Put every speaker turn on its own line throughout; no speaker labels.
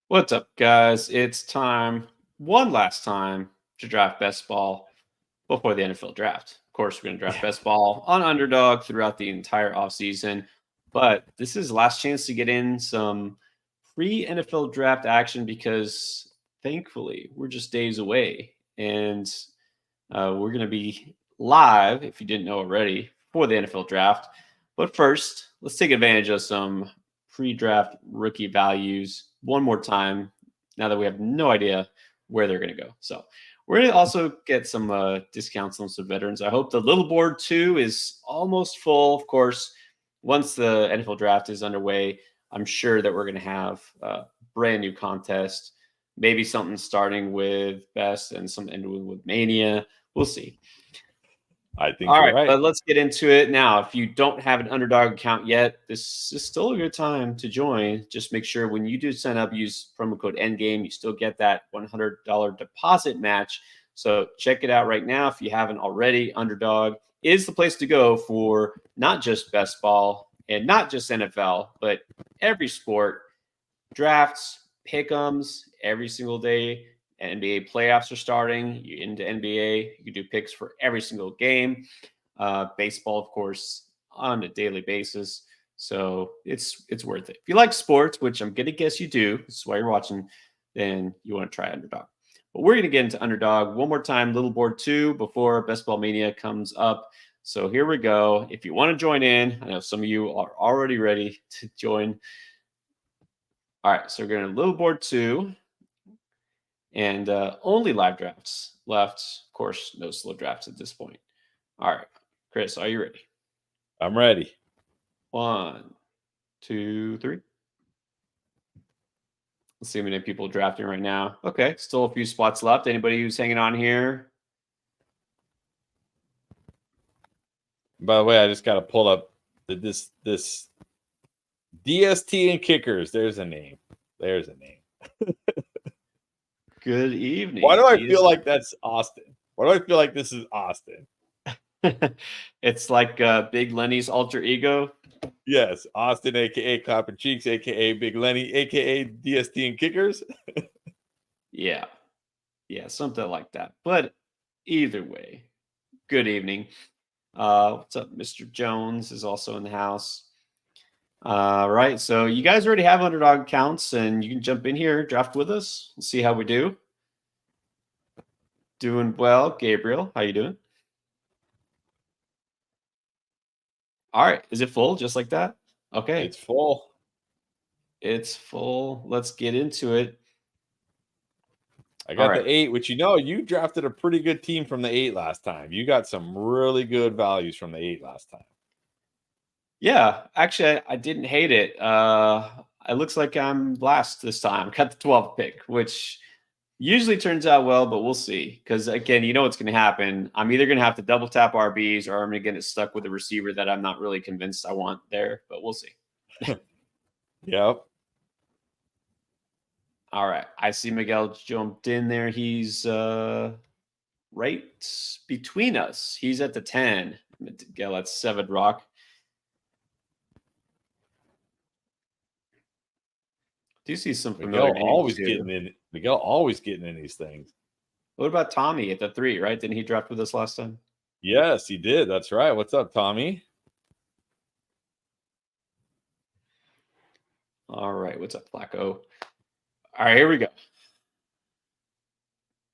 What's up, guys? It's time, one last time, to draft best ball before the NFL draft. Of course, we're going to draft
Yeah.
best ball on underdog throughout the entire offseason. But this is the last chance to get in some pre NFL draft action because thankfully we're just days away. And we're going to be live, if you didn't know already, for the NFL draft. But first, let's take advantage of some pre draft rookie values one more time now that we have no idea where they're going to go. So, we're going to also get some discounts on some veterans. I hope the little board too is almost full. Of course, once the NFL draft is underway, I'm sure that we're going to have a brand new contest. Maybe something starting with best and some ending with mania. We'll see.
I think
All
you're
right,
right.
but let's get into it now. If you don't have an underdog account yet, this is still a good time to join. Just make sure when you do sign up, use promo code Endgame. You still get that $100 deposit match. So check it out right now if you haven't already. Underdog is the place to go for not just best ball and not just NFL, but every sport, drafts, pick'ems every single day. NBA playoffs are starting. You're into NBA. You can do picks for every single game. Baseball, of course, on a daily basis. So it's worth it. If you like sports, which I'm gonna guess you do, this is why you're watching, then you want to try Underdog. But we're gonna get into Underdog one more time, little board two, before Best Ball Mania comes up. So here we go. If you want to join in, I know some of you are already ready to join. All right, so we're going to little board two and only live drafts left. Of course, no slow drafts at this point. All right, Chris, are you ready?
I'm ready.
1, 2, 3. Let's see how many people drafting right now. Okay, still a few spots left. Anybody who's hanging on here?
By the way, I just got to pull up this DST and kickers. There's a name. There's a name.
Good evening.
Why do I feel like that's Austin? Why do I feel like this is Austin?
It's like Big Lenny's alter ego.
Yes, Austin, aka Clapping Cheeks, aka Big Lenny, aka DST and kickers.
Yeah, something like that. But either way, good evening. What's up, Mr. Jones is also in the house. Right, so you guys already have underdog accounts, and you can jump in here, draft with us. We'll see how we do. Doing well, Gabriel. How you doing? All right, is it full just like that? Okay,
It's full.
it's full. Let's get into it.
I got
right.
the 8, which you drafted a pretty good team from the 8 last time. You got some really good values from the 8 last time.
Yeah, actually, I didn't hate it. It looks like I'm last this time. Got the 12th pick, which usually turns out well, but we'll see. Because again, you know what's going to happen. I'm either going to have to double tap RBs, or I'm going to get stuck with a receiver that I'm not really convinced I want there. But we'll see.
Yep.
All right, I see Miguel jumped in there. He's right between us. He's at the 10. Miguel at 7 Rock. Do you see some familiar
Miguel
names
always
too?
getting in these things.
What about Tommy at the 3, right? Didn't he draft with us last time?
Yes, he did. That's right. What's up, Tommy?
All right, what's up, Flacco? All right, here we go.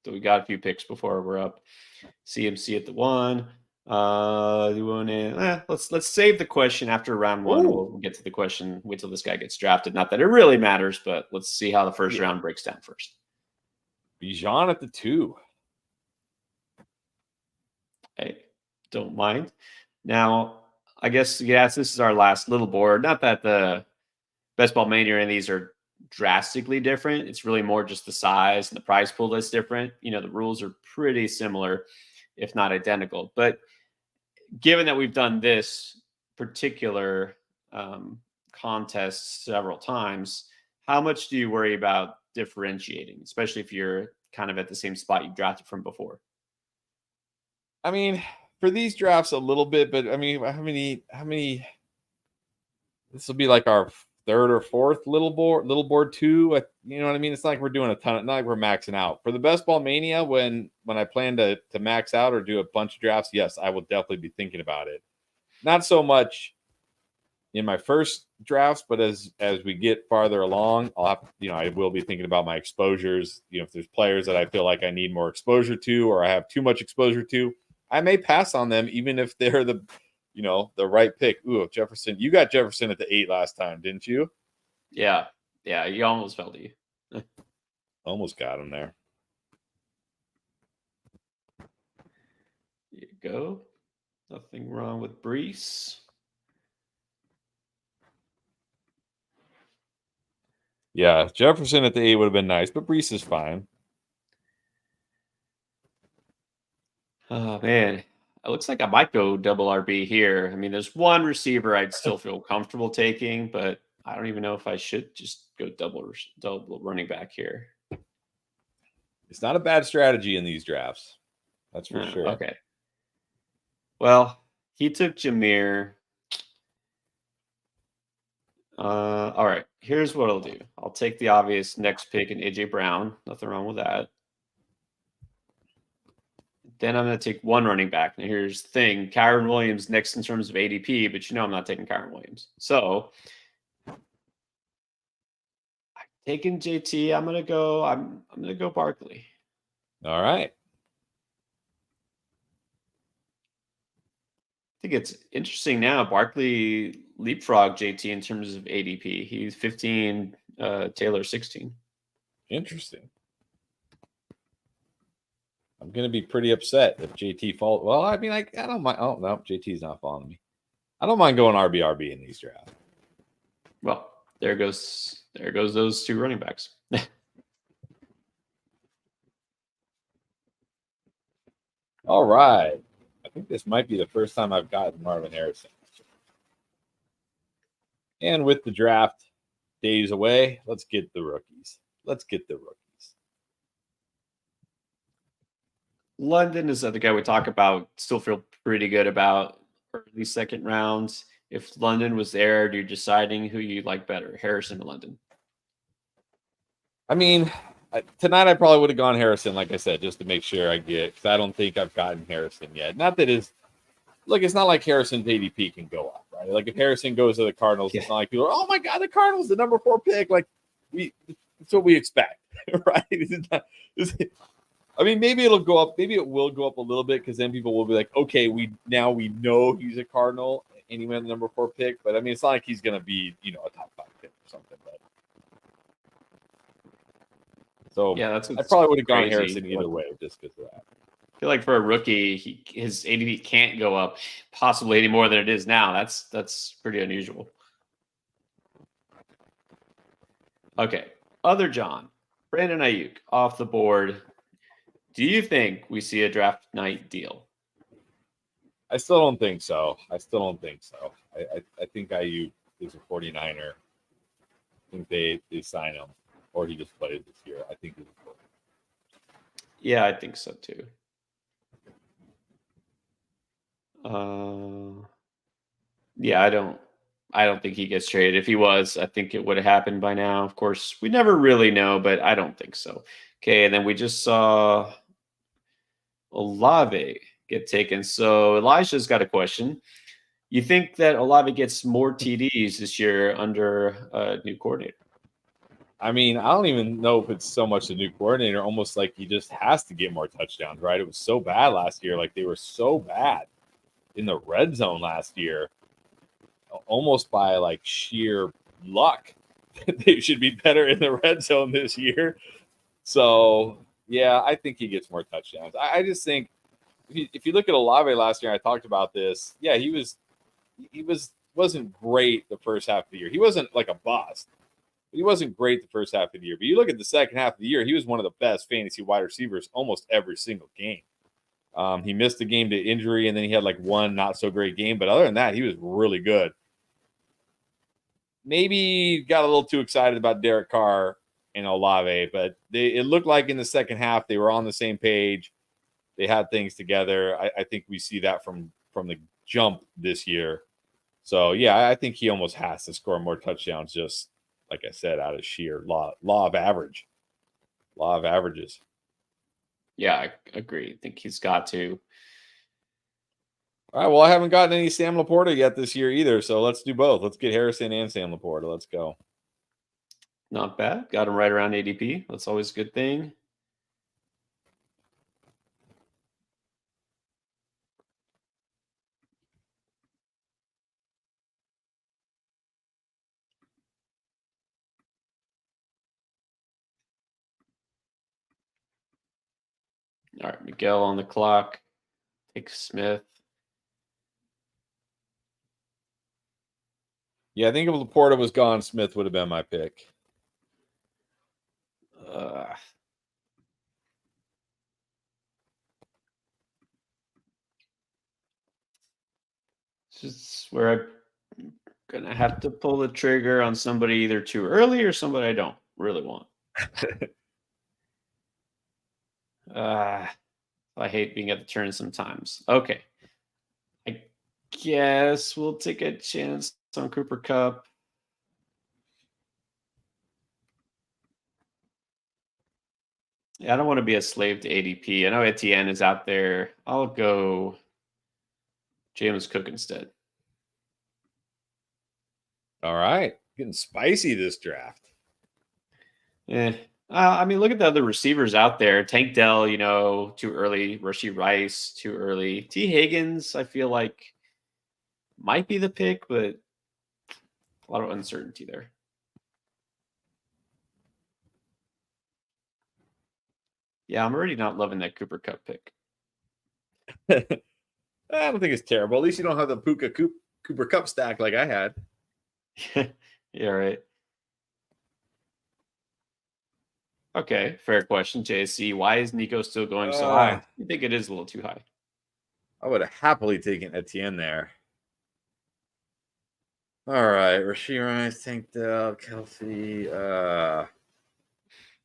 So we got a few picks before we're up. CMC at the 1. You want to? Let's save the question after round 1. We'll get to the question. Wait till this guy gets drafted. Not that it really matters, but let's see how the first round breaks down first.
Bijan at the 2.
Hey, don't mind. Now, I guess yes, this is our last little board. Not that the best ball mania and these are drastically different. It's really more just the size and the prize pool that's different. The rules are pretty similar, if not identical. But given that we've done this particular contest several times, how much do you worry about differentiating, especially if you're kind of at the same spot you drafted from before?
I mean, for these drafts a little bit, but I mean, how many this will be like our third or fourth little board 2. You know what I mean? It's not like we're doing a ton. Not like we're maxing out for the best ball mania. When I plan to max out or do a bunch of drafts, yes, I will definitely be thinking about it. Not so much in my first drafts, but as we get farther along, I will be thinking about my exposures. If there's players that I feel like I need more exposure to, or I have too much exposure to, I may pass on them, even if they're the right pick. Ooh, Jefferson. You got Jefferson at the 8 last time, didn't you?
Yeah. You almost fell to you.
Almost got him there.
There you go. Nothing wrong with Bryce.
Yeah, Jefferson at the 8 would have been nice, but Bryce is fine.
Oh, man. It looks like I might go double RB here. I mean, there's one receiver I'd still feel comfortable taking, but I don't even know if I should just go double running back here.
It's not a bad strategy in these drafts. That's for sure.
Okay. Well, he took Jameer. All right. Here's what I'll do. I'll take the obvious next pick in AJ Brown. Nothing wrong with that. Then I'm going to take one running back. Now, here's the thing. Kyron Williams next in terms of ADP, but I'm not taking Kyron Williams. So I'm taking JT. I'm going to go Barkley.
All right.
I think it's interesting now. Barkley leapfrog JT in terms of ADP. He's 15, Taylor 16.
Interesting. I'm going to be pretty upset if JT falls. Well, I mean, I don't mind. Oh, no, JT's not following me. I don't mind going RB in these drafts.
Well, there goes those two running backs.
All right. I think this might be the first time I've gotten Marvin Harrison. And with the draft days away, let's get the rookies.
London is the other guy we talk about. Still feel pretty good about early second rounds. If London was there, you're deciding who you like better, Harrison or London.
I mean, tonight I probably would have gone Harrison, like I said, just to make sure I get, because I don't think I've gotten Harrison yet. Not that it's not like Harrison's ADP can go up, right? Like if Harrison goes to the Cardinals, It's not like people are, oh my God, the Cardinals, the number 4 pick. Like that's what we expect, right? I mean, maybe it'll go up. Maybe it will go up a little bit because then people will be like, okay, we know he's a Cardinal and he went the number 4 pick. But I mean, it's not like he's going to be, a top 5 pick or something. But so yeah, I probably would have gone Harrison either way just because of that.
I feel like for a rookie, his ADP can't go up possibly any more than it is now. That's pretty unusual. Okay, other John, Brandon Ayuk off the board. Do you think we see a draft night deal?
I still don't think so. I think Ayuk is a 49er. I think they sign him, or he just plays this year. I think he's a 49er.
Yeah, I think so too. Yeah, I don't think he gets traded. If he was, I think it would have happened by now. Of course, we never really know, but I don't think so. Okay, and then we just saw Olave get taken. So Elijah's got a question. You think that Olave gets more TDs this year under a new coordinator?
I mean, I don't even know if it's so much the new coordinator, almost like he just has to get more touchdowns, right? It was so bad last year. Like they were so bad in the red zone last year, almost by like sheer luck. They should be better in the red zone this year. So, yeah, I think he gets more touchdowns. I just think if you look at Olave last year, I talked about this. Yeah, he wasn't great the first half of the year. He wasn't like a bust. He wasn't great the first half of the year. But you look at the second half of the year, he was one of the best fantasy wide receivers almost every single game. He missed a game to injury, and then he had like one not so great game. But other than that, he was really good. Maybe got a little too excited about Derek Carr and Olave, but it looked like in the second half they were on the same page. They had things together. I think we see that from the jump this year. So yeah, I think he almost has to score more touchdowns. Just like I said, out of sheer law of averages.
Yeah, I agree. I think he's got to.
All right. Well, I haven't gotten any Sam Laporta yet this year either. So let's do both. Let's get Harrison and Sam Laporta. Let's go.
Not bad. Got him right around ADP. That's always a good thing. All right, Miguel on the clock. Take Smith.
Yeah, I think if Laporta was gone, Smith would have been my pick.
This is where I'm gonna have to pull the trigger on somebody either too early or somebody I don't really want. I hate being at the turn sometimes. Okay. I guess we'll take a chance on Cooper Cup. Yeah, I don't want to be a slave to ADP. I know Etienne is out there. I'll go James Cook instead.
All right. Getting spicy this draft.
Yeah. I mean, look at the other receivers out there. Tank Dell, too early. Rashee Rice, too early. T. Higgins, I feel like might be the pick, but a lot of uncertainty there. Yeah, I'm already not loving that Cooper Cup pick.
I don't think it's terrible. At least you don't have the Cooper Cup stack like I had.
Yeah, right. Okay, fair question, JC. Why is Nico still going so high? I think it is a little too high.
I would have happily taken Etienne there. All right, Rashee Rice, Tank Dell, Kelsey.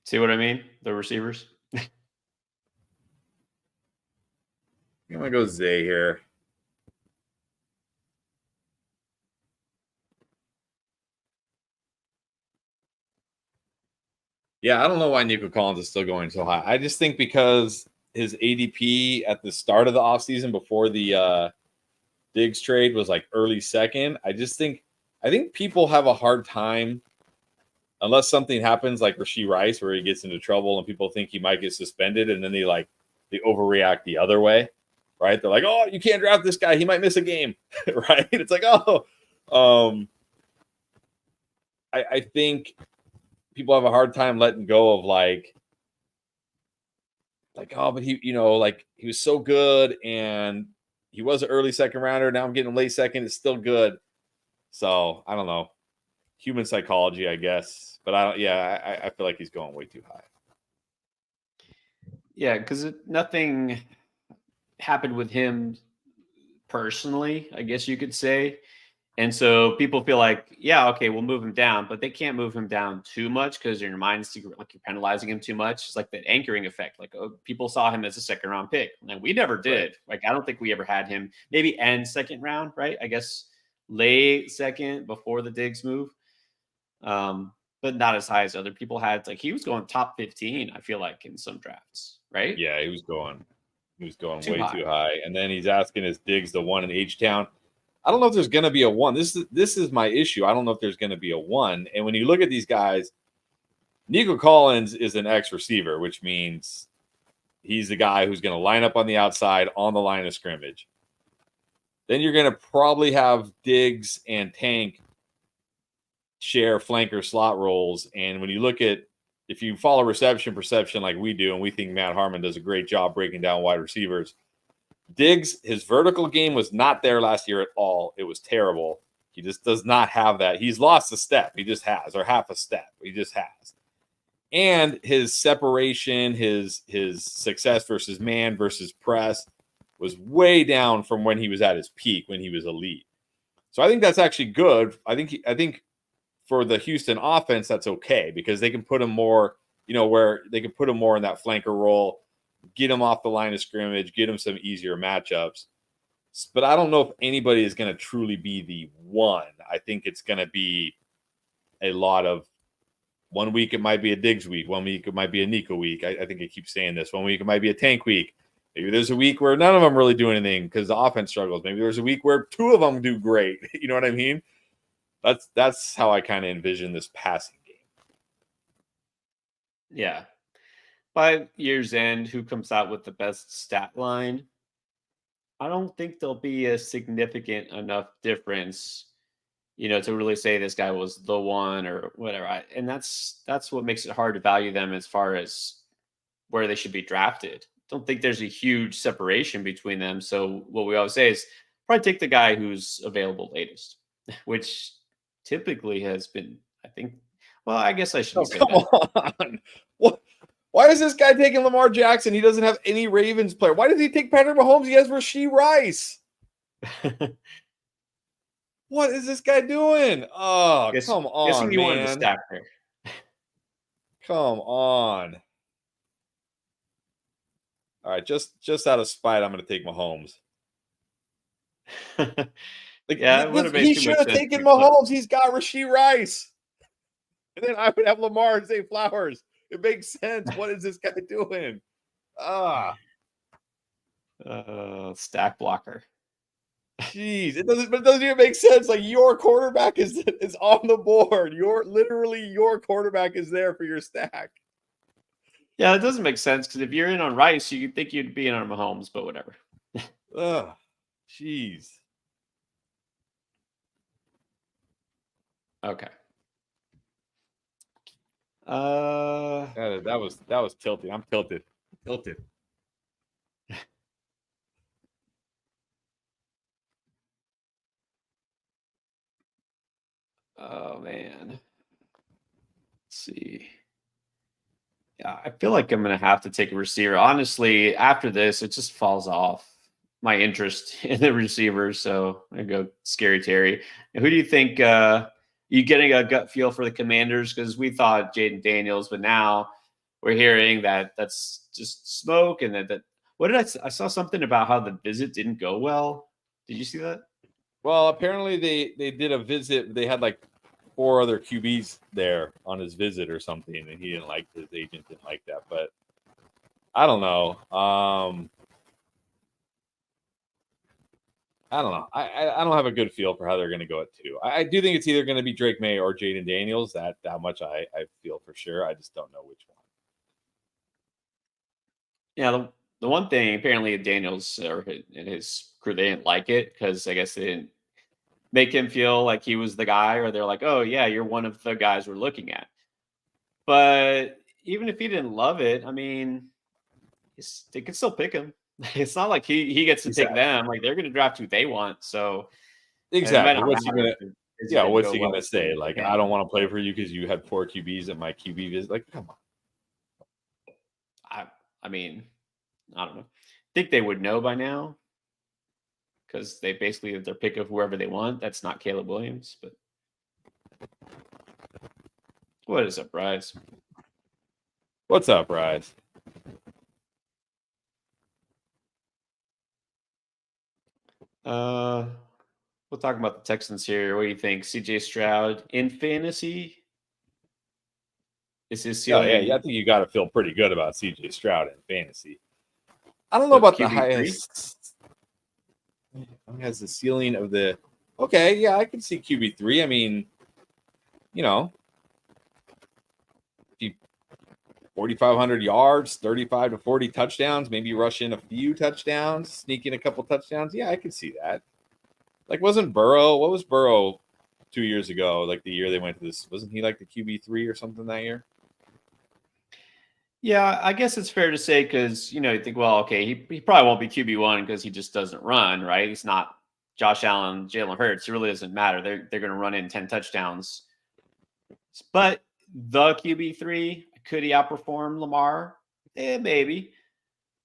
See what I mean? The receivers.
I'm gonna go Zay here. Yeah, I don't know why Nico Collins is still going so high. I just think because his ADP at the start of the offseason before the Diggs trade was like early second. I think people have a hard time unless something happens like Rashee Rice where he gets into trouble and people think he might get suspended and then they overreact the other way, right? They're like, oh, you can't draft this guy. He might miss a game, right? It's like, I think people have a hard time letting go of but he was so good and he was an early second rounder. Now I'm getting him late second. It's still good. So I don't know. Human psychology, I guess. But I feel like he's going way too high.
Yeah, because nothing happened with him personally, I guess you could say. And so people feel like, yeah, okay, we'll move him down, but they can't move him down too much because in your mind, like you're penalizing him too much. It's like that anchoring effect. Like, people saw him as a second round pick, and we never did. Right. Like, I don't think we ever had him. Maybe end second round, right? I guess late second before the Diggs move, but not as high as other people had. Like, he was going top 15. I feel like in some drafts, right?
Yeah, he was going way too high. And then he's asking his Diggs the one in H-Town. I don't know if there's going to be a one. This is my issue. I don't know if there's going to be a one. And when you look at these guys, Nico Collins is an X receiver, which means he's the guy who's going to line up on the outside on the line of scrimmage. Then you're going to probably have Diggs and Tank share flanker slot roles. And when you look at, if you follow reception perception like we do, and we think Matt Harmon does a great job breaking down wide receivers, Diggs, his vertical game was not there last year at all. It was terrible. He just does not have that. He's lost a step. He just has, or half a step. He just has. And his separation, his success versus man versus press was way down from when he was at his peak, when he was elite. So I think that's actually good. I think for the Houston offense, that's okay because they can put him more, where they can put him more in that flanker role, get him off the line of scrimmage, get him some easier matchups. but I don't know if anybody is going to truly be the one. I think it's going to be a lot of 1 week it might be a Diggs week, 1 week it might be a Nico week. I think I keep saying this. 1 week it might be a Tank week. Maybe there's a week where none of them really do anything because the offense struggles. Maybe there's a week where two of them do great. You know what I mean? That's how I kind of envision this passing game.
Yeah. By year's end, who comes out with the best stat line? I don't think there'll be a significant enough difference, to really say this guy was the one or whatever. And that's what makes it hard to value them as far as where they should be drafted. Don't think there's a huge separation between them. So what we always say is probably take the guy who's available latest, which typically has been, I think. Well, I guess I
Oh,
shouldn't say
come
that.
on. What? Why is this guy taking Lamar Jackson? He doesn't have any Ravens player. Why does he take Patrick Mahomes? He has Rashee Rice. What is this guy doing? Oh, come
Guessing
on,
you wanted to
man.
stack there.
Come on. All right, just out of spite, I'm going to take Mahomes. Like
Yeah, it wouldn't make
he
too
should
much
have
sense to
taken
be close.
Mahomes. He's got Rashee Rice, and then I would have Lamar and Zay Flowers. It makes sense. What is this guy doing? Ah,
Stack blocker.
jeez, it doesn't. But it doesn't even make sense. Like your quarterback is on the board. Your quarterback is there for your stack.
Yeah, it doesn't make sense because if you're in on Rice, you think you'd be in on Mahomes, but whatever.
Ugh, jeez.
Okay.
That was tilted. I'm tilted. Tilted.
Oh man. Let's see. Yeah, I feel like I'm gonna have to take a receiver. Honestly, after this, it just falls off my interest in the receivers. So I go Scary Terry. And who do you think? You getting a gut feel for the Commanders because we thought Jaden Daniels, but now we're hearing that that's just smoke and that what did I saw something about how the visit didn't go well. Did you see that?
Well, apparently they did a visit. They had like 4 other QBs there on his visit or something, and he didn't like his agent didn't like that. But I don't know. I don't know. I don't have a good feel for how they're going to go at 2. I do think it's either going to be Drake May or Jaden Daniels. That much I feel for sure. I just don't know which one.
Yeah, the one thing apparently Daniels and his crew they didn't like it because I guess they didn't make him feel like he was the guy, or they're like, "Oh yeah, you're one of the guys we're looking at." But even if he didn't love it, I mean, they could still pick him. It's not like he gets to pick
Exactly.
them. Like they're going to draft who they want. So it might
Exactly.
not
What's he
matter
gonna?
if the visit
Yeah.
didn't
What's
go
he
well
gonna say?
for
Like, I
him.
don't want to play for you because you had 4 QBs at my QB visit. Like, come on.
I I mean, I don't know. I think they would know by now because they basically have their pick of whoever they want. That's not Caleb Williams, but what is up, Bryce?
What's up, Bryce?
Uh, we'll talk about the Texans here. What do you think? CJ Stroud in fantasy? Is his
Oh yeah. I
ceiling
think you got to feel pretty good about CJ Stroud in fantasy. I don't know
what
about the
QB3?
highest. Has the ceiling of the. Okay, yeah, I can see QB3. I mean, you know, 4,500 yards, 35 to 40 touchdowns, maybe rush in a few touchdowns, sneak in a couple touchdowns. Yeah, I can see that. Like, wasn't Burrow? What was Burrow 2 years ago? Like the year they went to this, wasn't he like the QB3 or something that year?
Yeah, I guess it's fair to say because you think, well, okay, he probably won't be QB1 because he just doesn't run, right? He's not Josh Allen, Jalen Hurts. It really doesn't matter. They're going to run in 10 touchdowns. But the QB3, could he outperform Lamar? Maybe.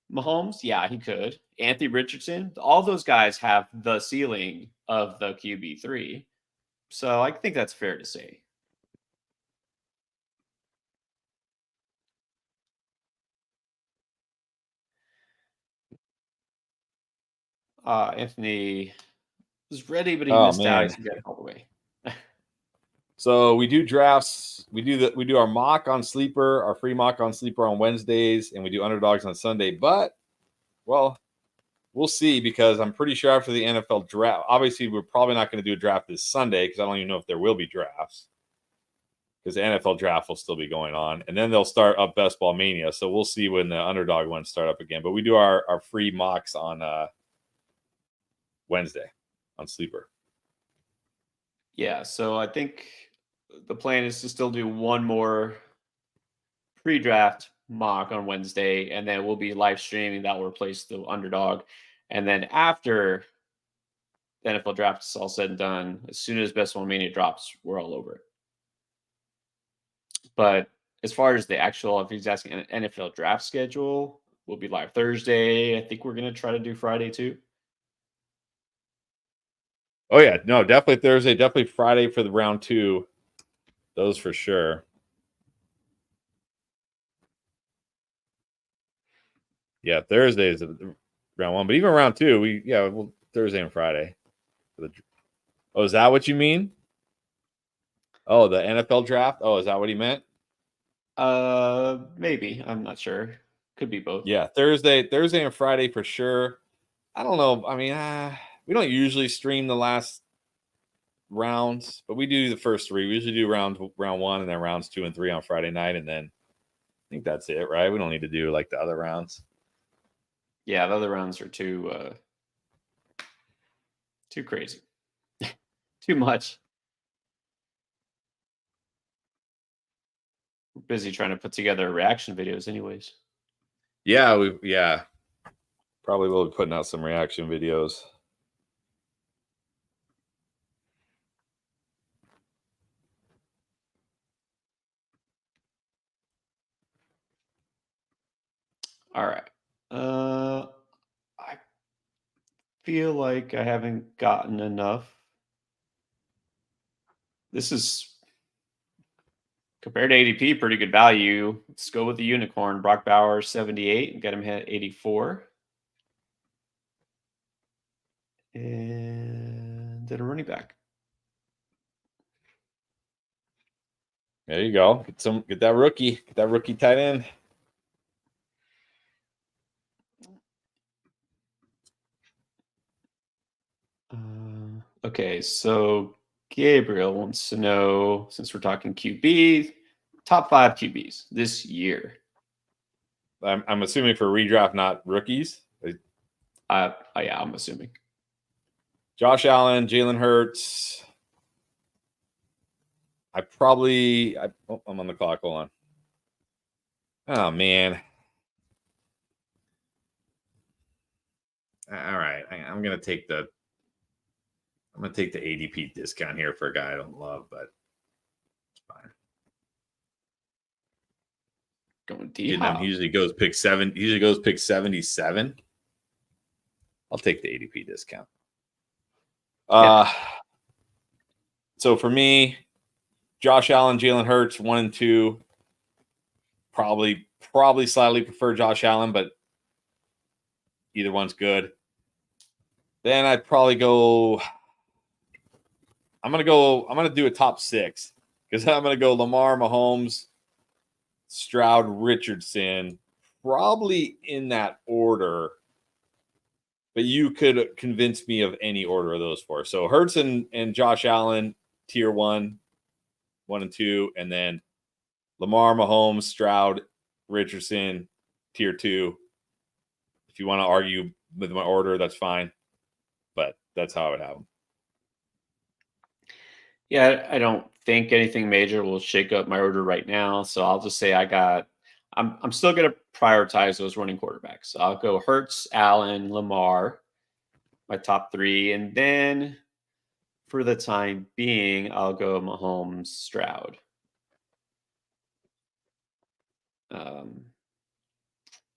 Mahomes, yeah, he could. Anthony Richardson, all those guys have the ceiling of the QB3. So I think that's fair to say. Anthony was ready, but he
Oh,
missed out.
man.
He's got it all the way.
So we do drafts. We do our mock on Sleeper, our free mock on Sleeper on Wednesdays, and we do underdogs on Sunday. But, well, we'll see, because I'm pretty sure after the NFL draft, obviously we're probably not going to do a draft this Sunday, because I don't even know if there will be drafts, because the NFL draft will still be going on, and then they'll start up Best Ball Mania. So we'll see when the underdog ones start up again. But we do our free mocks on Wednesday on Sleeper.
Yeah, so I think the plan is to still do one more pre-draft mock on Wednesday, and then we'll be live streaming. That will replace the underdog. And then after the NFL draft is all said and done, as soon as Best One Mania drops, we're all over it. But as far as the actual, if he's asking an NFL draft schedule, we'll be live Thursday. I think we're going to try to do Friday too.
Oh, yeah. No, definitely Thursday, definitely Friday for the round 2. Those for sure. Yeah, Thursday is round 1, but even round 2, well, Thursday and Friday. Oh, is that what you mean? Oh, the NFL draft? Oh, is that what he meant?
Maybe. I'm not sure. Could be both.
Yeah, Thursday and Friday for sure. I don't know. I mean, we don't usually stream the last rounds, but we do the first 3. We usually do round 1 and then rounds 2 and 3 on Friday night, and then I think that's it, right? We don't need to do like the other rounds.
Yeah, the other rounds are too crazy. Too much. We're busy trying to put together reaction videos anyways.
Yeah, probably will be putting out some reaction videos.
All right. I feel like I haven't gotten enough. This is compared to ADP, pretty good value. Let's go with the unicorn, Brock Bowers, 78, and get him hit 84. And then a running back.
There you go. Get that rookie tight end.
Okay, so Gabriel wants to know, since we're talking QB, top 5 QBs this year.
I'm assuming for redraft, not rookies.
Yeah, I'm assuming.
Josh Allen, Jalen Hurts. I'm on the clock. Hold on. Oh, man. All right. I'm going to take the ADP discount here for a guy I don't love, but it's fine.
Going D-Hop.
He usually goes pick 77. I'll take the ADP discount. So for me, Josh Allen, Jalen Hurts, 1 and 2. Probably slightly prefer Josh Allen, but either one's good. Then I'd probably go. I'm gonna do a top 6, because I'm gonna go Lamar, Mahomes, Stroud, Richardson, probably in that order. But you could convince me of any order of those 4. So Hurts and Josh Allen, tier 1 and 2, and then Lamar, Mahomes, Stroud, Richardson, tier 2. If you want to argue with my order, that's fine. But that's how I would have them.
Yeah, I don't think anything major will shake up my order right now. So I'll just say I'm still going to prioritize those running quarterbacks. So I'll go Hurts, Allen, Lamar, my top 3. And then for the time being, I'll go Mahomes, Stroud. And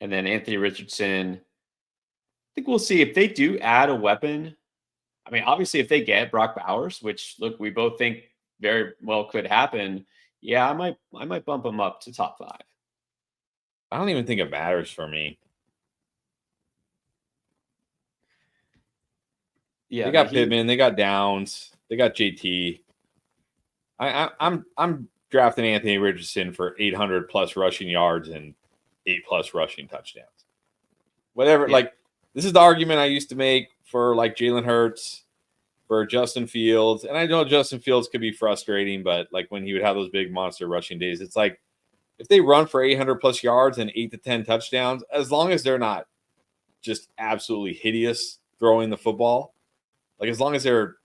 then Anthony Richardson. I think we'll see if they do add a weapon. I mean, obviously, if they get Brock Bowers, which look, we both think very well could happen. Yeah, I might bump him up to top 5.
I don't even think it matters for me.
Yeah,
They got Pittman, they got Downs, they got JT. I'm drafting Anthony Richardson for 800 plus rushing yards and 8 plus rushing touchdowns. Whatever,
yeah.
like this is the argument I used to make for like Jalen Hurts, for Justin Fields. And I know Justin Fields could be frustrating, but like when he would have those big monster rushing days, it's like if they run for 800 plus yards and 8 to 10 touchdowns, as long as they're not just absolutely hideous throwing the football, like as long as they're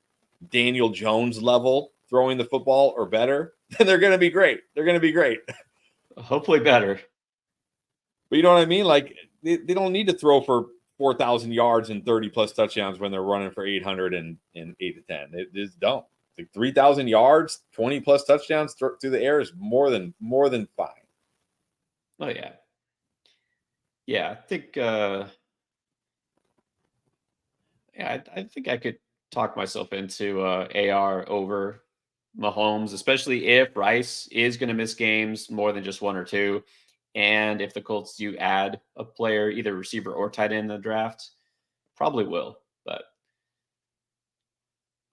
Daniel Jones level throwing the football or better, then they're going to be great. They're going to be great.
Hopefully better.
But you know what I mean? Like they don't need to throw for 4,000 yards and 30 plus touchdowns when they're running for 800 and 8 to 10. They just don't. Like 3,000 yards, 20 plus touchdowns through the air is more than fine.
Oh yeah. Yeah, I think I think I could talk myself into AR over Mahomes, especially if Rice is going to miss games more than just one or two. And if the Colts do add a player, either receiver or tight end in the draft, probably will. But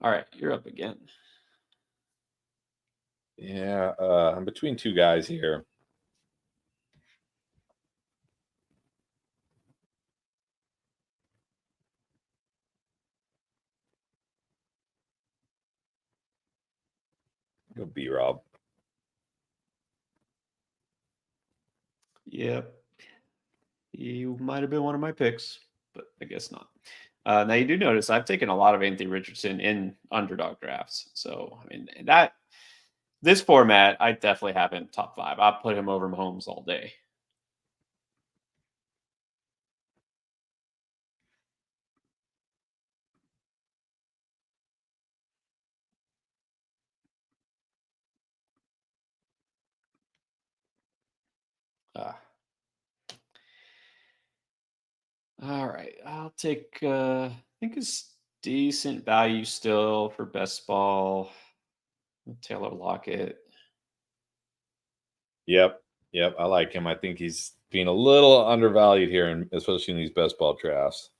all right, you're up again.
Yeah, I'm between two guys here. Go B-Rob.
Yep. You might have been one of my picks, but I guess not. Now you do notice I've taken a lot of Anthony Richardson in underdog drafts. So I mean that this format, I definitely have him top 5. I'll put him over Mahomes all day. Uh, all right, I'll take. I think it's decent value still for best ball. Taylor Lockett.
Yep. Yep. I like him. I think he's being a little undervalued here, and especially in these best ball drafts.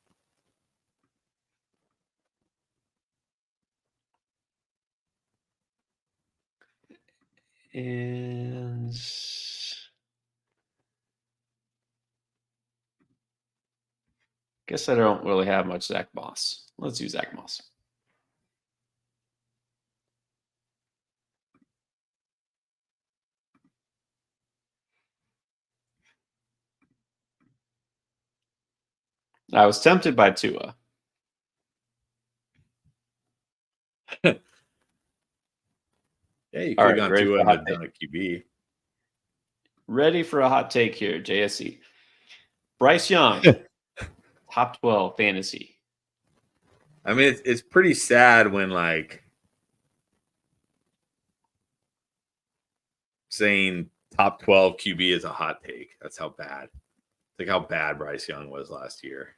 And guess I don't really have much Zach Moss. Let's do Zach Moss. I was tempted by Tua.
Yeah, you
All
could have
right,
gone
ready
Tua
for a
and
hot
then
take.
done a QB.
Ready for a hot take here, JSC. Bryce Young, top 12 fantasy.
I mean, it's pretty sad when like saying top 12 QB is a hot take. That's how bad. Like how bad Bryce Young was last year.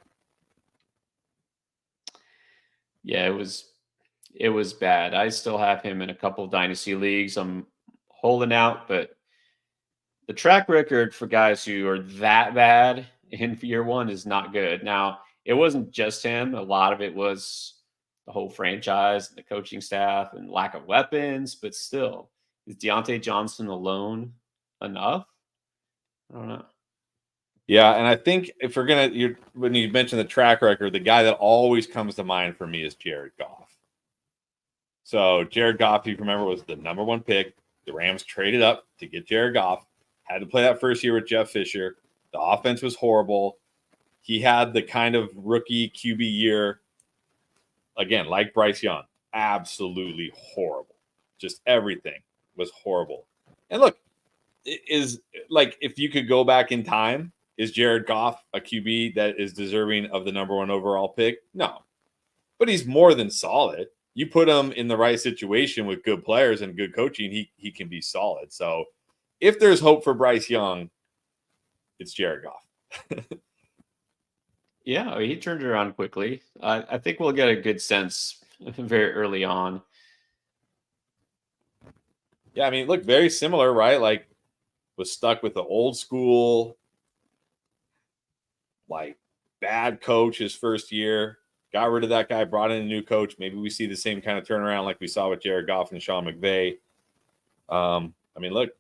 Yeah, it was bad. I still have him in a couple of dynasty leagues. I'm holding out, but the track record for guys who are that bad in year one is not good. Now, it wasn't just him. A lot of it was the whole franchise and the coaching staff and lack of weapons, but still, is Deontay Johnson alone enough? I don't know.
Yeah, and I think if we're gonna, when you mention the track record, the guy that always comes to mind for me is Jared Goff. So Jared Goff, if you remember, was the number one pick. The Rams traded up to get Jared Goff. Had to play that first year with Jeff Fisher. The offense was horrible. He had the kind of rookie QB year, again, like Bryce Young, absolutely horrible. Just everything was horrible. And look, is like if you could go back in time, is Jared Goff a QB that is deserving of the number one overall pick? No, but he's more than solid. You put him in the right situation with good players and good coaching, he can be solid. So if there's hope for Bryce Young, it's Jared Goff.
Yeah, he turned it around quickly. I think we'll get a good sense very early on.
Yeah, I mean, look, very similar, right? Like, was stuck with the old school, like, bad coach his first year, got rid of that guy, brought in a new coach. Maybe we see the same kind of turnaround like we saw with Jared Goff and Sean McVay. I mean, look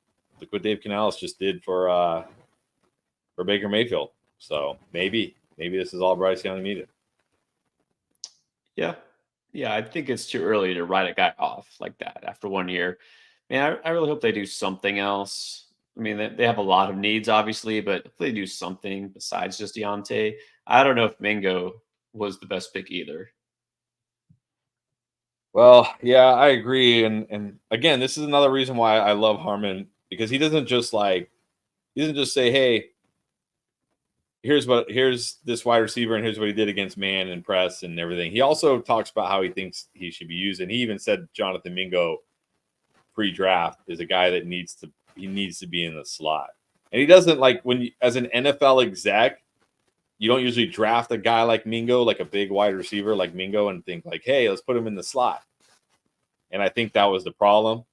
what Dave Canales just did for Baker Mayfield. So maybe this is all Bryce Young needed.
Yeah. Yeah, I think it's too early to write a guy off like that after 1 year. Man, I really hope they do something else. I mean, they have a lot of needs, obviously, but if they do something besides just Deontay, I don't know if Mingo was the best pick either.
Well, yeah, I agree. And again, this is another reason why I love Harmon, because he doesn't just say, hey, here's this wide receiver and here's what he did against man and press and everything. He also talks about how he thinks he should be used. And he even said Jonathan Mingo pre-draft is a guy that needs to be in the slot. And he doesn't, like, as an NFL exec, you don't usually draft a guy like Mingo, like a big wide receiver like Mingo, and think like, hey, let's put him in the slot. And I think that was the problem.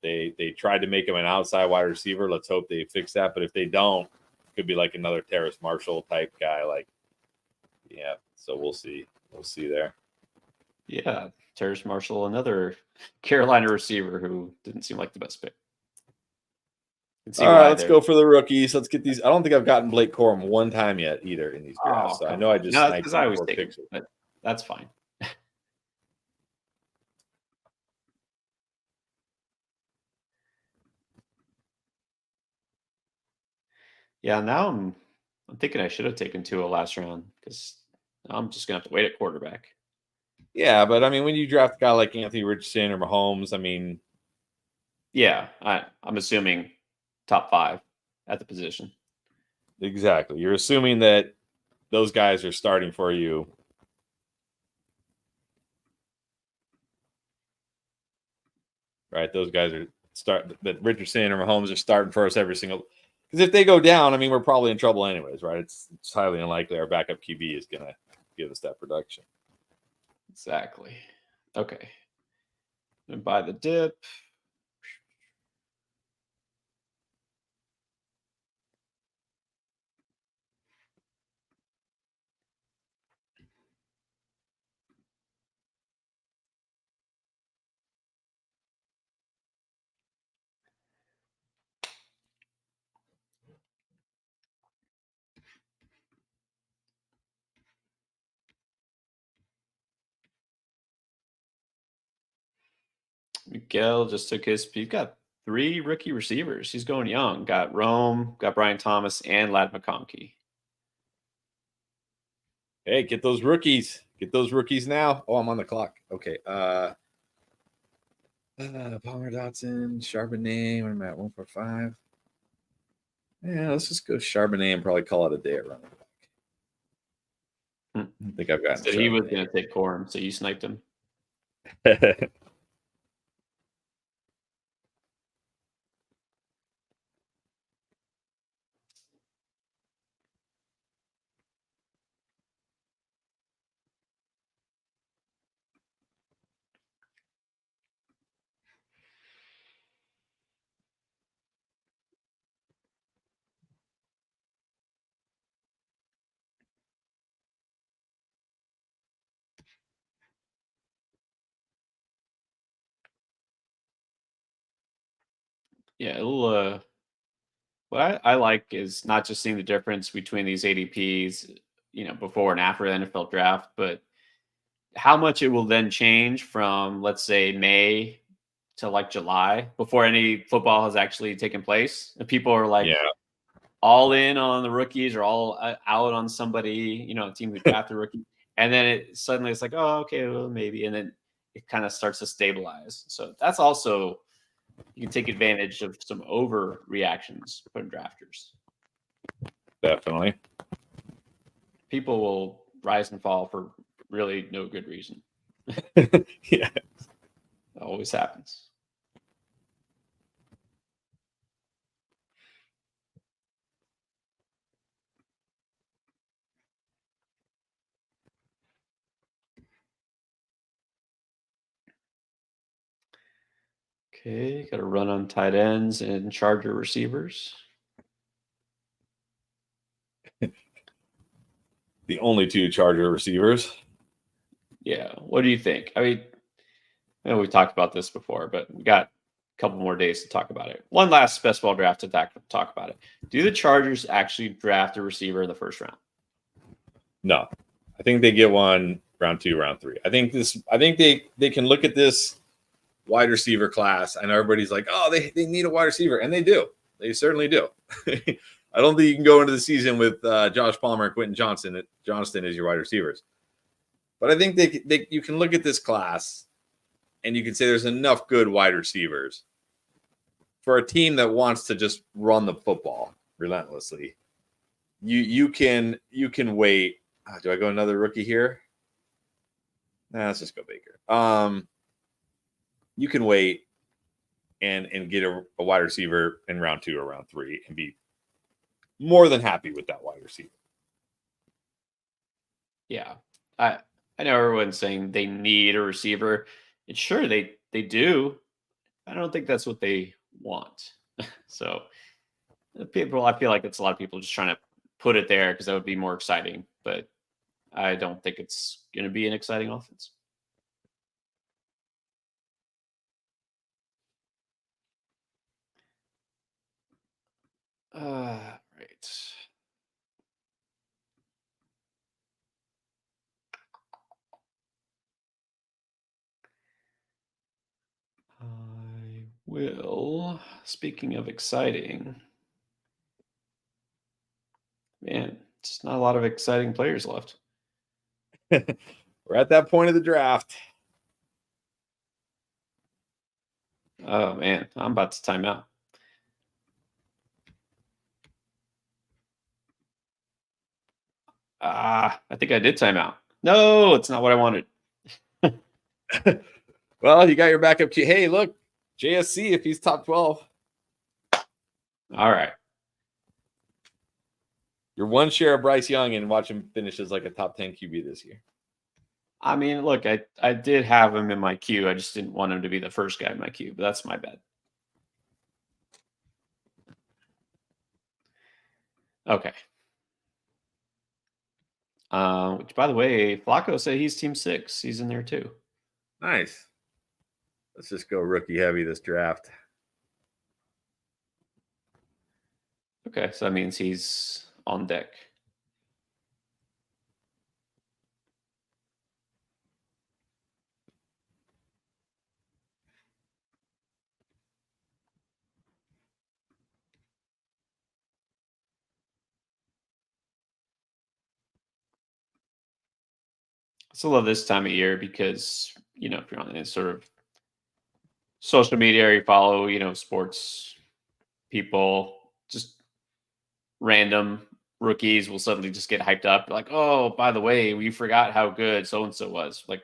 They tried to make him an outside wide receiver. Let's hope they fix that. But if they don't, it could be like another Terrace Marshall type guy. Like, yeah. So we'll see. We'll see there.
Yeah, Terrace Marshall, another Carolina receiver who didn't seem like the best pick.
All right, let's go for the rookies. Let's get these. I don't think I've gotten Blake Corum one time yet either in these drafts. So I know I just
because I always take it, but that's fine. Yeah, now I'm thinking I should have taken Tua last round because I'm just gonna have to wait at quarterback.
Yeah, but I mean, when you draft a guy like Anthony Richardson or Mahomes, I mean,
yeah, I'm assuming top 5 at the position.
Exactly. You're assuming that those guys are starting for you. Right? Those guys are that Richardson or Mahomes are starting for us every single. Because if they go down, I mean, we're probably in trouble anyways, right? It's highly unlikely our backup QB is going to give us that production.
Exactly. Okay. And buy the dip. Miguel just took he's got 3 rookie receivers. He's going young. Got Rome, got Brian Thomas, and Lad McConkey.
Hey, get those rookies. Get those rookies now. Oh, I'm on the clock. Okay. Palmer Dotson, Charbonnet. What am I at? 145. Yeah, let's just go Charbonnet and probably call it a day at running back. I think I've got.
So he was going to take Corum, so you sniped him. Yeah, it'll, what I like is not just seeing the difference between these ADPs, before and after the NFL draft, but how much it will then change from, let's say, May to like July before any football has actually taken place. And people are like all in on the rookies or all out on somebody, a team who drafted a rookie. And then suddenly it's like, oh, okay, well, maybe. And then it kind of starts to stabilize. So that's also, you can take advantage of some overreactions from drafters.
Definitely.
People will rise and fall for really no good reason.
Yeah.
It always happens. Okay, got to run on tight ends and Charger receivers.
The only 2 Charger receivers.
Yeah. What do you think? I mean, I know we've talked about this before, but we got a couple more days to talk about it. One last best ball draft to talk about it. Do the Chargers actually draft a receiver in the first round?
No, I think they get one round 2, round 3. I think they can look at this wide receiver class, and everybody's like, oh, they need a wide receiver, and they do. They certainly do. I don't think you can go into the season with Josh Palmer and Quentin Johnston as your wide receivers. But I think you can look at this class, and you can say there's enough good wide receivers for a team that wants to just run the football relentlessly. You can wait. Do I go another rookie here? Nah, let's just go Baker. You can wait and get a wide receiver in round 2 or round 3 and be more than happy with that wide receiver.
Yeah. I know everyone's saying they need a receiver. And sure they do. I don't think that's what they want. So I feel like it's a lot of people just trying to put it there because that would be more exciting. But I don't think it's going to be an exciting offense. Right. I will. Speaking of exciting, man, just not a lot of exciting players left.
We're at that point of the draft.
Oh man, I'm about to time out. I think I did time out. No, it's not what I wanted.
Well, you got your backup key. Hey, look, JSC if he's top 12.
All right.
You're one share of Bryce Young and watch him finish as like a top 10 QB this year.
I mean, look, I did have him in my queue. I just didn't want him to be the first guy in my queue, but that's my bad. Okay. Which, by the way, Flacco said he's team 6. He's in there too.
Nice. Let's just go rookie heavy this draft.
Okay, so that means he's on deck. I still love this time of year because, if you're on any sort of social media or you follow, sports people, just random rookies will suddenly just get hyped up. Like, oh, by the way, we forgot how good so and so was. Like,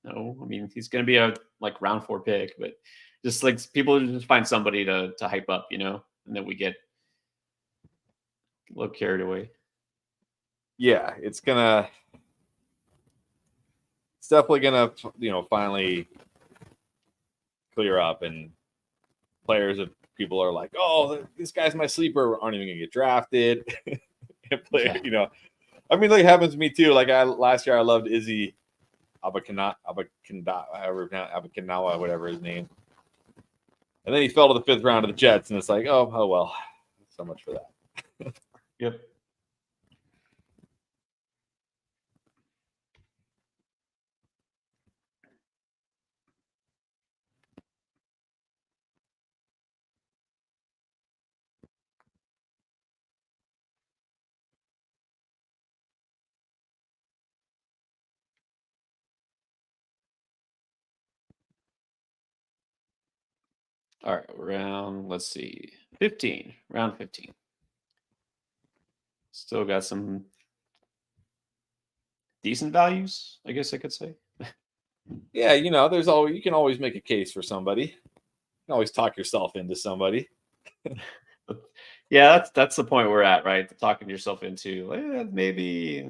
no, I mean he's going to be a round 4 pick, but just like people just find somebody to hype up, and then we get a little carried away.
Yeah, it's definitely gonna finally clear up, and players of people are like, oh, this guy's my sleeper, aren't even gonna get drafted. And play,
Yeah.
I mean, like, it happens to me too. Like last year I loved Izzy Abakanawa, whatever his name. And then he fell to the 5th round of the Jets, and it's like, oh well, so much for that.
Yep. All right, let's see, 15, round 15. Still got some decent values, I guess I could say.
Yeah, there's always, you can always make a case for somebody. You can always talk yourself into somebody.
Yeah, that's the point we're at, right? Talking yourself into maybe.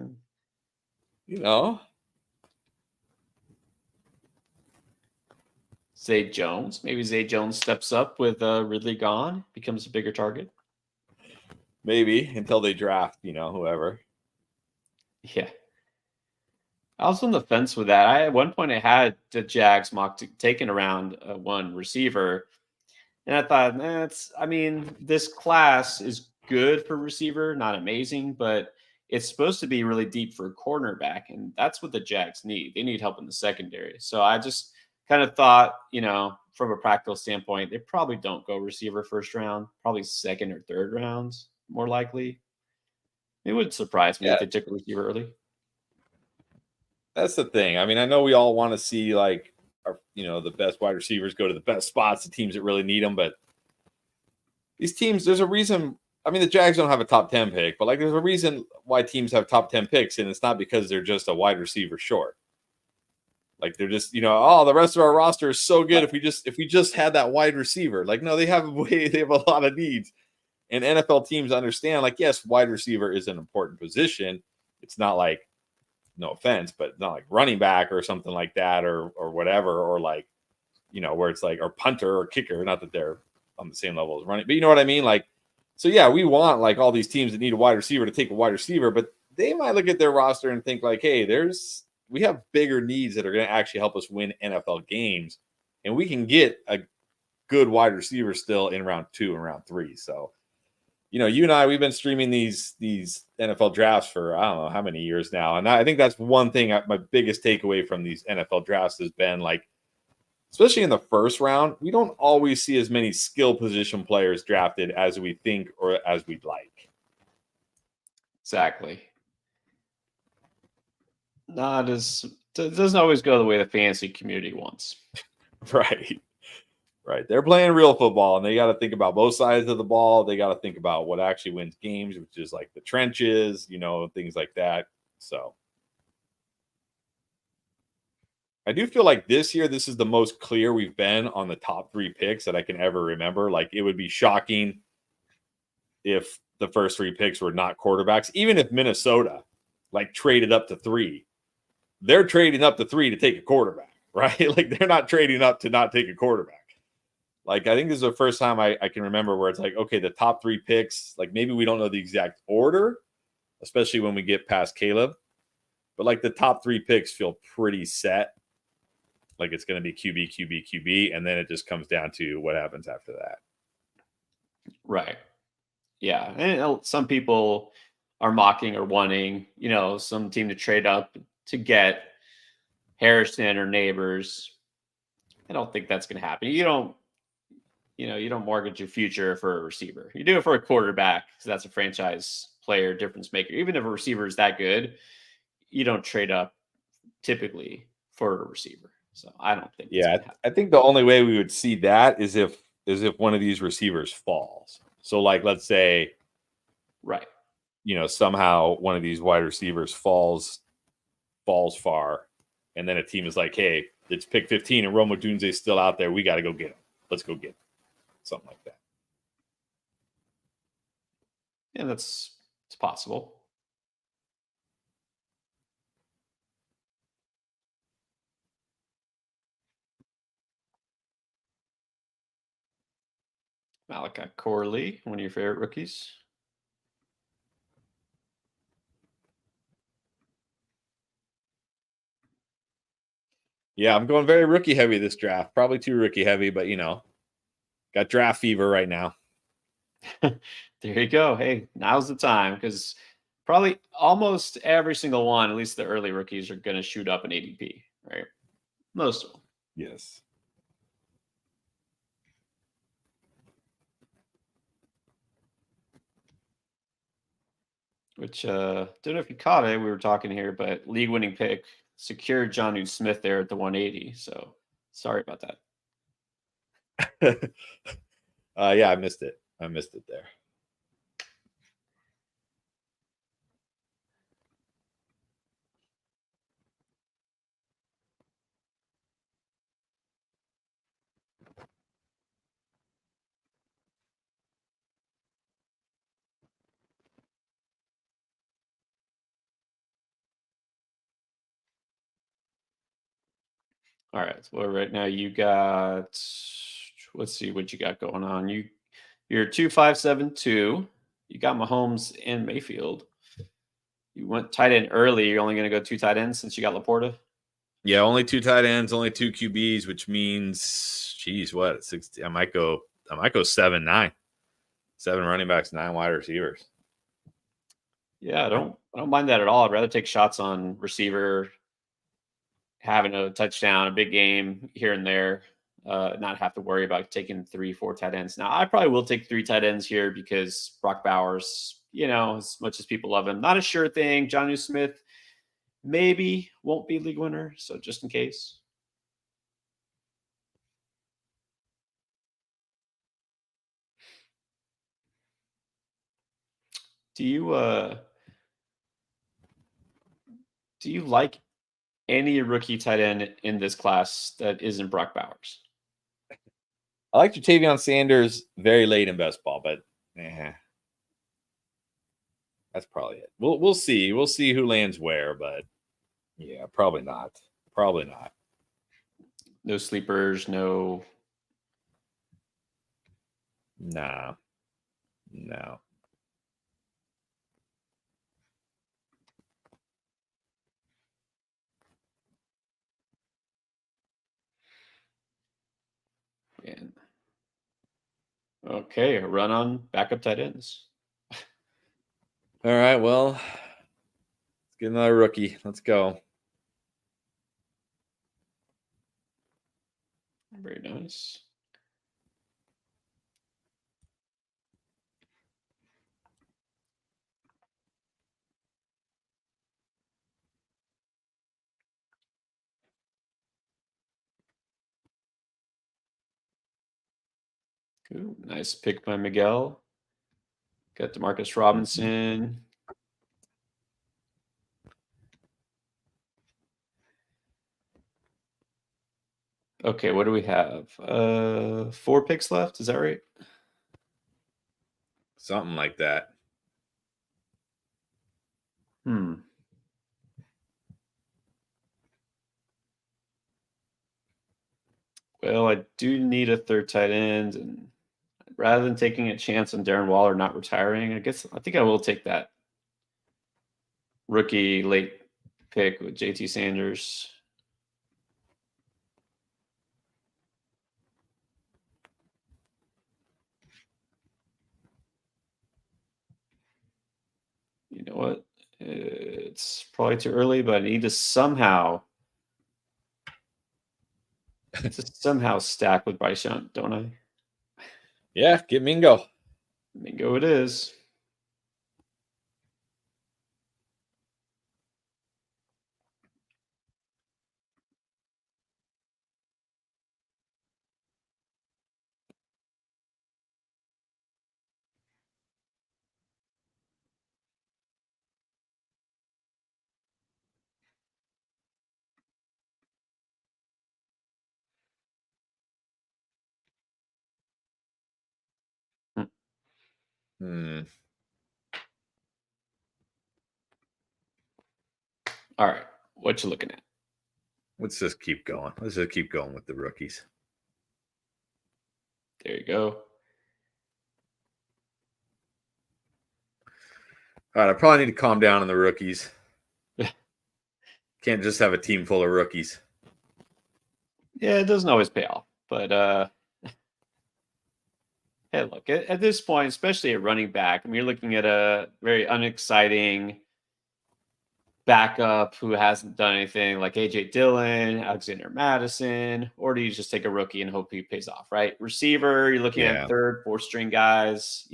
Zay Jones. Maybe Zay Jones steps up with Ridley gone, becomes a bigger target.
Maybe until they draft, whoever.
Yeah. I was on the fence with that. At one point I had the Jags taken around one receiver, and I thought, I mean, this class is good for receiver, not amazing, but it's supposed to be really deep for cornerback, and that's what the Jags need. They need help in the secondary. So I just kind of thought, from a practical standpoint, they probably don't go receiver first round, probably second or third rounds, more likely. It would surprise me if
Yeah,
they took a receiver early.
that's the thing. I mean, I know we all want to see like the best wide receivers go to the best spots, the teams that really need them, but these teams, there's a reason. I mean, the Jags don't have a top 10 pick, but like there's a reason why teams have top 10 picks, and it's not because they're just a wide receiver short. Like they're just, oh, the rest of our roster is so good if we just had that wide receiver. Like, no, they have a lot of needs. And NFL teams understand, like, yes, wide receiver is an important position. It's not like, no offense, but not like running back or something like that, or whatever, or like, where it's like, or punter or kicker, not that they're on the same level as running, but you know what I mean? Like, so yeah, we want like all these teams that need a wide receiver to take a wide receiver, but they might look at their roster and think like, hey, we have bigger needs that are going to actually help us win NFL games, and we can get a good wide receiver still in round 2 and round 3. So, you and I, we've been streaming these NFL drafts for I don't know how many years now, and I think that's one thing. My biggest takeaway from these NFL drafts has been like, especially in the first round, we don't always see as many skill position players drafted as we think or as we'd like.
Exactly. Not as it doesn't always go the way the fantasy community wants.
Right. Right. They're playing real football, and they got to think about both sides of the ball. They got to think about what actually wins games, which is like the trenches, things like that. So I do feel like this year, this is the most clear we've been on the top 3 picks that I can ever remember. Like, it would be shocking if the first 3 picks were not quarterbacks, even if Minnesota like traded up to 3. They're trading up to 3 to take a quarterback, right? Like, they're not trading up to not take a quarterback. Like, I think this is the first time I can remember where it's like, okay, the top 3 picks, like maybe we don't know the exact order, especially when we get past Caleb, but like the top 3 picks feel pretty set. Like it's going to be QB, QB, QB, and then it just comes down to what happens after that.
Right. Yeah. And some people are mocking or wanting, some team to trade up to get Harrison or Neighbors. I don't think that's going to happen. You don't mortgage your future for a receiver. You do it for a quarterback because that's a franchise player, difference maker. Even if a receiver is that good, you don't trade up typically for a receiver. So I don't think it's
Yeah,
going to happen.
I think the only way we would see that is if one of these receivers falls. So like let's say,
Right.
somehow one of these wide receivers falls far, and then a team is like, hey, it's pick 15 and Rome Odunze's still out there. We got to go get him. Let's go get him. Something like that.
Yeah, it's possible. Malachi Corley, one of your favorite rookies.
Yeah, I'm going very rookie heavy this draft. Probably too rookie heavy, but got draft fever right now.
There you go. Hey, now's the time because probably almost every single one, at least the early rookies, are going to shoot up an ADP, right? Most of them.
Yes.
Which don't know if you caught it. We were talking here, but league winning pick secured John Smith there at the 180. So sorry about that.
Yeah, I missed it. I missed it there.
All right. Well, right now you got, let's see what you got going on. You're 2.572. You got Mahomes and Mayfield. You went tight end early. You're only going to go 2 tight ends since you got Laporta?
Yeah, only 2 tight ends, only 2 QBs, which means, geez, what? 60, I might go 7-9. 7 running backs, 9 wide receivers.
Yeah, I don't mind that at all. I'd rather take shots on receiver, having a touchdown, a big game here and there, not have to worry about taking 3, 4 tight ends. Now, I probably will take 3 tight ends here because Brock Bowers, as much as people love him, not a sure thing. Jonnu Smith maybe won't be league winner, so just in case. Do you like any rookie tight end in this class that isn't Brock Bowers?
I like Jatavion Sanders very late in best ball, but that's probably it. We'll see. We'll see who lands where, but yeah, probably not. Probably not.
No sleepers, no.
Nah. No.
Man. Okay, a run on backup tight ends.
All right, well, let's get another rookie. Let's go.
Very nice. Ooh, nice pick by Miguel. Got Demarcus Robinson. Okay, what do we have? 4 picks left. Is that right?
Something like that.
Well, I do need a third tight end, and rather than taking a chance on Darren Waller not retiring, I think I will take that rookie late pick with JT Sanders. You know what? It's probably too early, but I need to somehow stack with Bryce Young, don't I?
Yeah, get Mingo.
Mingo it is.
Hmm.
All right, what you looking at?
Let's just keep going. Let's just keep going with the rookies.
There you go.
All right, I probably need to calm down on the rookies. Can't just have a team full of rookies.
Yeah, it doesn't always pay off, but hey, look, at this point, especially at running back, I mean, you're looking at a very unexciting backup who hasn't done anything, like AJ Dillon, Alexander Madison, or do you just take a rookie and hope he pays off, right? Receiver, you're looking at 3rd, 4th string guys,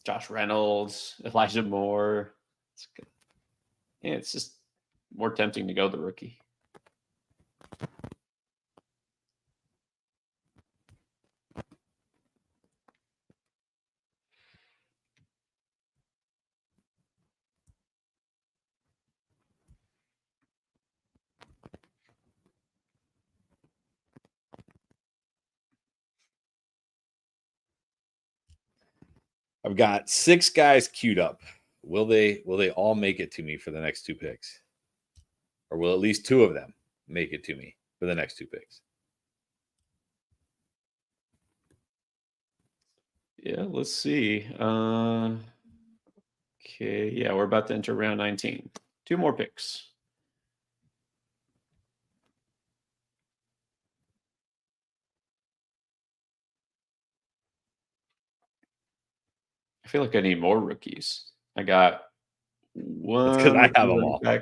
Josh Reynolds, Elijah Moore. It's just more tempting to go the rookie.
I've got 6 guys queued up. Will they all make it to me for the next 2 picks? Or will at least 2 of them make it to me for the next 2 picks?
Yeah, let's see. Okay, yeah, we're about to enter round 19. 2 more picks. I feel like I need more rookies. I got
That's because
one
I
rookie
have them
running
all.
back,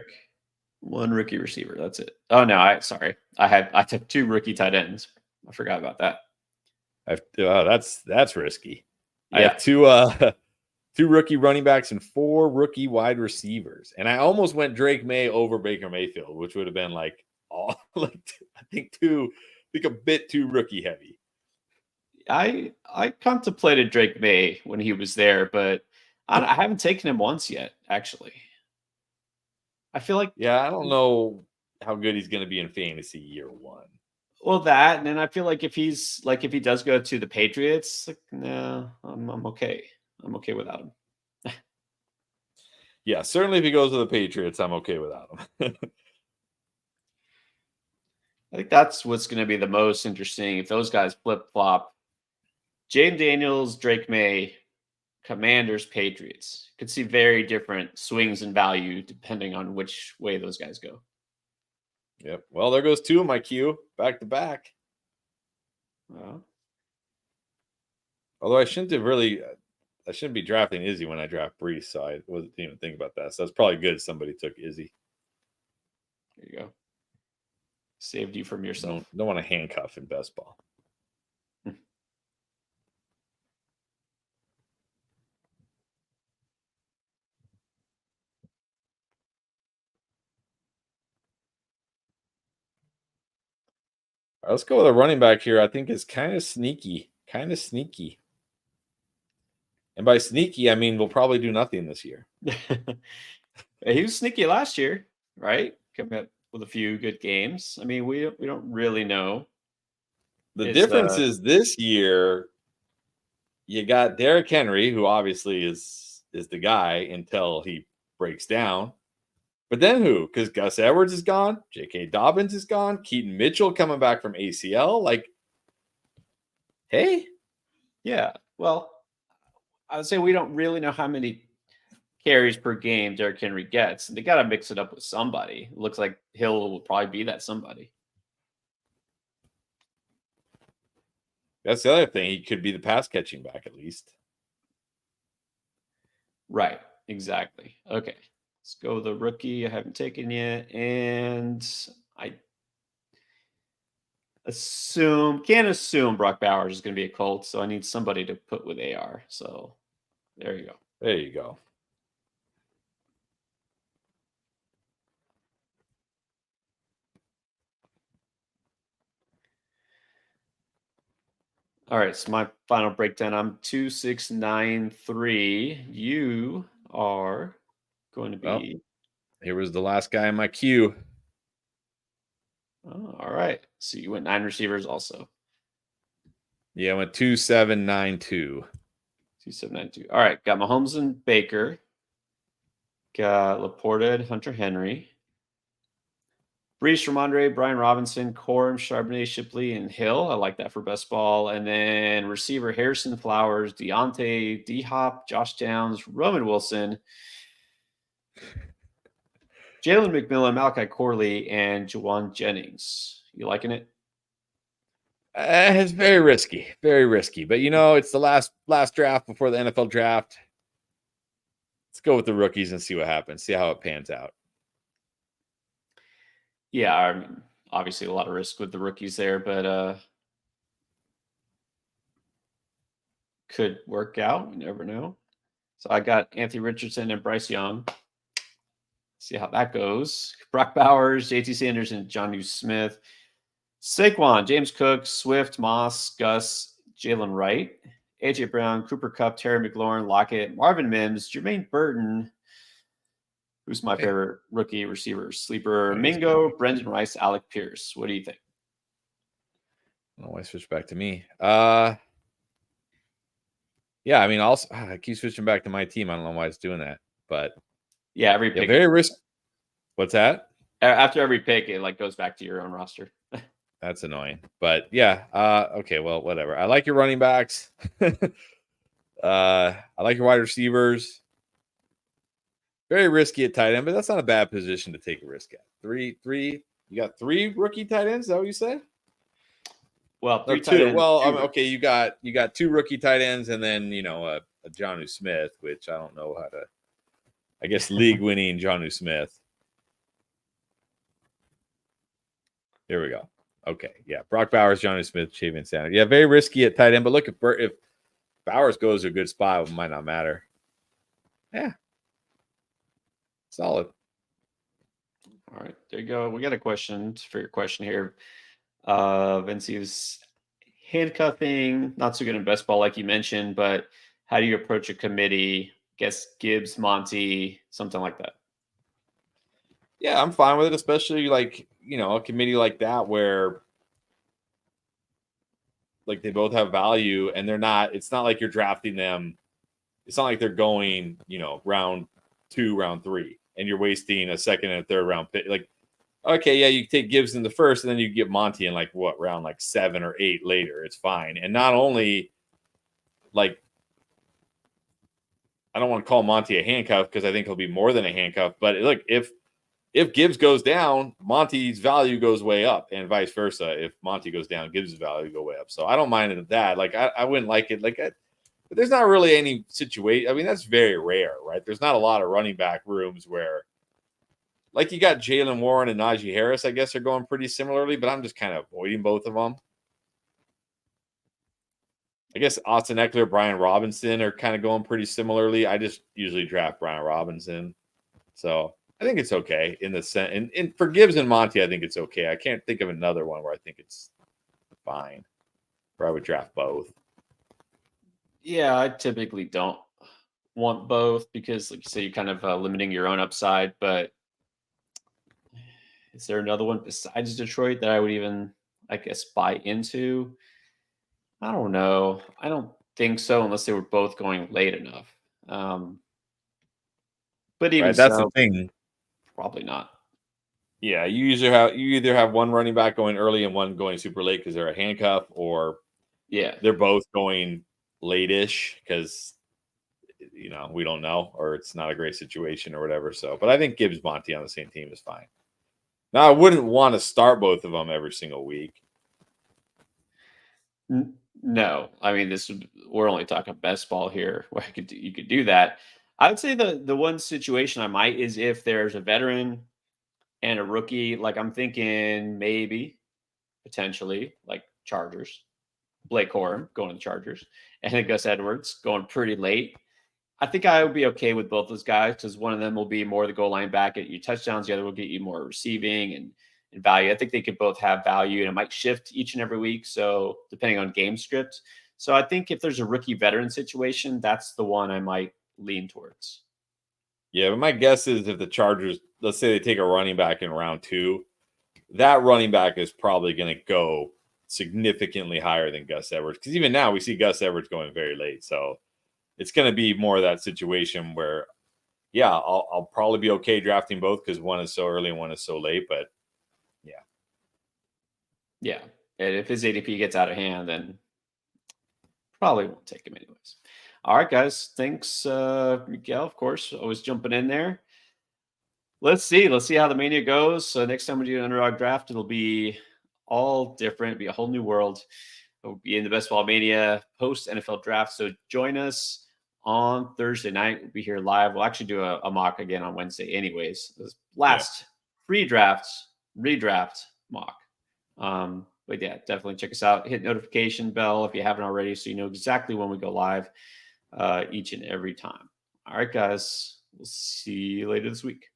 one rookie receiver. That's it. Oh no, sorry. I took 2 rookie tight ends. I forgot about that.
That's risky. I
Yeah.
have two rookie running backs and 4 rookie wide receivers, and I almost went Drake May over Baker Mayfield, which would have been like all like I think a bit too rookie heavy.
I contemplated Drake May when he was there, but I haven't taken him once yet, actually. I feel like
Yeah, I don't know how good he's going to be in fantasy year 1.
well that, and then I feel like if he does go to the Patriots, like no, I'm okay. I'm okay without him.
Yeah, certainly if he goes to the Patriots, I'm okay without him.
I think that's what's going to be the most interesting if those guys flip flop. James Daniels, Drake May, Commanders, Patriots. Could see very different swings in value depending on which way those guys go.
Yep. Well, there goes 2 of my queue back to back.
Well,
Although I shouldn't be drafting Izzy when I draft Brees, so I wasn't even thinking about that. So that's probably good somebody took Izzy.
there you go. Saved you from yourself.
Don't want to handcuff in best ball. All right, let's go with a running back here. I think is kind of sneaky. And by sneaky, I mean we'll probably do nothing this year.
He was sneaky last year, right? Coming up with a few good games. I mean, we don't really know.
The
Is
difference is this year you got Derrick Henry, who obviously is the guy until he breaks down. But then who? Because Gus Edwards is gone, J.K. Dobbins is gone, Keaton Mitchell coming back from ACL. Like, hey,
yeah. Well, I would say we don't really know how many carries per game Derrick Henry gets. They got to mix it up with somebody. It looks like Hill will probably be that somebody.
that's the other thing. He could be the pass catching back at least.
Right. Exactly. Okay. Let's go with the rookie I haven't taken yet. And I can't assume Brock Bowers is going to be a Colt. So I need somebody to put with AR. So there you go.
There you go.
All right, so my final breakdown. I'm 2693. You are going to be.
Here was the last guy in my queue.
Oh, all right. So you went 9 receivers also.
Yeah, I went 2792.
2792. All right, got Mahomes and Baker. Got Laporta, Hunter Henry. Brees, Ramondre, Brian Robinson, Corum, Charbonnet, Shipley, and Hill. I like that for best ball. And then receiver Harrison Flowers, Deontay, D-Hop, Josh Downs, Roman Wilson, Jalen McMillan, Malachi Corley, and Jawan Jennings. You liking it?
It's very risky. But it's the last draft before the NFL draft. Let's go with the rookies and see what happens. See how it pans out.
Yeah, I mean, obviously a lot of risk with the rookies there, but could work out. You never know. So I got Anthony Richardson and Bryce Young. See how that goes. Brock Bowers, JT Sanders, and John Smith. Saquon, James Cook, Swift, Moss, Gus, Jalen Wright, AJ Brown, Cooper Kupp, Terry McLaurin, Lockett, Marvin Mims, Jermaine Burton. Who's my favorite rookie receiver? Sleeper, Mingo, Brendan Rice, Alec Pierce. What do you think?
I don't know why I switched back to me. Yeah, I mean, I keep switching back to my team. I don't know why it's doing that, but
yeah, every pick.
Very risky. What's that?
After every pick, it like goes back to your own roster.
That's annoying, but yeah. Okay, well, whatever. I like your running backs. I like your wide receivers. Very risky at tight end, but that's not a bad position to take a risk at. Three. You got 3 rookie tight ends. Is that what you said?
Well,
Or
3 tight
2.
ends.
Well,
2
okay, you got 2 rookie tight ends, and then a Jonnu Smith, which I don't know how to. I guess league winning Jonnu Smith. Here we go. Okay, yeah, Brock Bowers, Jonnu Smith, Shaven Sanders. Yeah, very risky at tight end, but look, if Bowers goes to a good spot, it might not matter. Yeah, solid.
All right, there you go. We got a question for your question here. Vinci's handcuffing, not so good in best ball, like you mentioned, but how do you approach a committee? Guess Gibbs, Monty, something like that.
Yeah, I'm fine with it, especially like a committee like that where like they both have value and they're not. It's not like you're drafting them. It's not like they're going round 2, round 3, and you're wasting a second and a third round pick. Like, okay, yeah, you take Gibbs in the first, and then you get Monty in like what round, like 7 or 8 later. It's fine. And not only like I don't want to call Monty a handcuff because I think he'll be more than a handcuff. But look, if Gibbs goes down, Monty's value goes way up, and vice versa. If Monty goes down, Gibbs' value go way up. So I don't mind it at that. Like I wouldn't like it. Like but there's not really any situation. I mean, that's very rare, right? There's not a lot of running back rooms where, like, you got Jalen Warren and Najee Harris, I guess, are going pretty similarly, but I'm just kind of avoiding both of them. I guess Austin Eckler, Brian Robinson are kind of going pretty similarly. I just usually draft Brian Robinson. So I think it's okay in the sense. And for Gibbs and Monty, I think it's okay. I can't think of another one where I think it's fine, where I would draft both.
Yeah, I typically don't want both because, like you say, you're kind of limiting your own upside. But is there another one besides Detroit that I would even, I guess, buy into? I don't know. I don't think so unless they were both going late enough. But even
Right, that's the
so,
thing.
probably not.
Yeah, you either have one running back going early and one going super late because they're a handcuff, or
Yeah.
they're both going late-ish because we don't know, or it's not a great situation or whatever. So, but I think Gibbs Monty on the same team is fine. Now, I wouldn't want to start both of them every single week.
No, I mean we're only talking best ball here where you could do that. I would say the one situation I might is if there's a veteran and a rookie. Like I'm thinking maybe potentially like Chargers, Blake Corum going to the Chargers, and then Gus Edwards going pretty late. I think I would be okay with both those guys because one of them will be more the goal line back, get you touchdowns. The other will get you more receiving and value. I think they could both have value, and it might shift each and every week. So depending on game script. So I think if there's a rookie veteran situation, that's the one I might lean towards.
Yeah, but my guess is if the Chargers, let's say they take a running back in round 2, that running back is probably going to go significantly higher than Gus Edwards. Because even now we see Gus Edwards going very late. So it's going to be more of that situation where, yeah, I'll probably be okay drafting both because one is so early and one is so late. But yeah.
Yeah. And if his ADP gets out of hand, then probably won't take him anyways. All right, guys. Thanks, Miguel, of course, always jumping in there. Let's see. Let's see how the Mania goes. So next time we do an underdog draft, it'll be all different. It'll be a whole new world. We'll be in the Best Ball Mania post NFL draft. So join us on Thursday night. We'll be here live. We'll actually do a mock again on Wednesday, anyways. This last pre-draft, redraft mock. But yeah, definitely check us out. Hit notification bell if you haven't already, so you know exactly when we go live each and every time. All right, guys. We'll see you later this week.